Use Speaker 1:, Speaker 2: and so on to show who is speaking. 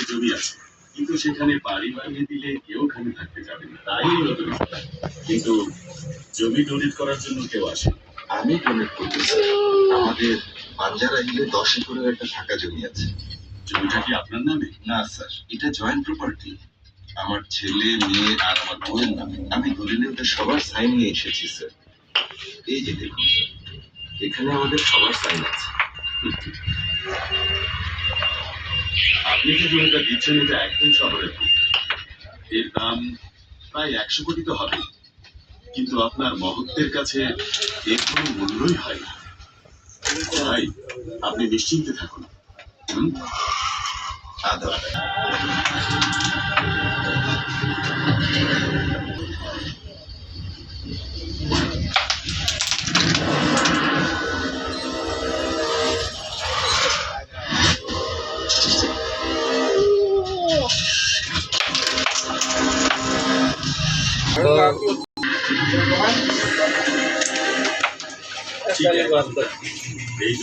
Speaker 1: জমি আছে, কিন্তু সেখানে বাড়ি বানিয়ে দিলে কেউ ওখানে থাকতে যাবে না, তাই নতুন রাস্তা। কিন্তু জমি ডোনেট করার জন্য কেউ আসে।
Speaker 2: আমি ডোনেট করতে স্যার। আমাদের বাঞ্জারা হিলে 10 একরের একটা ফাঁকা জমি আছে।
Speaker 1: জমিটা কি আপনার নামে?
Speaker 2: না স্যার, এটা জয়েন্ট প্রপার্টি। আমার ছেলে, মেয়ে আর আমার বউয়ের নামে। আমি দলিলে ওদের সবার সাইন নিয়ে এসেছি স্যার। এই যে দেখুন স্যার, এখানে আমাদের সবার সাইন আছে।
Speaker 1: আপনি যে জমিটা দিচ্ছেন এটা একদম শহরের দিকে। এর দাম প্রায় 100 কোটি তো হবে, কিন্তু আপনার মহত্বের কাছে এর কোনো মূল্যই হয় না। ভাই, আপনি নিশ্চিন্তে থাকুন।
Speaker 2: আদাব।
Speaker 1: ঠিক আছে, এই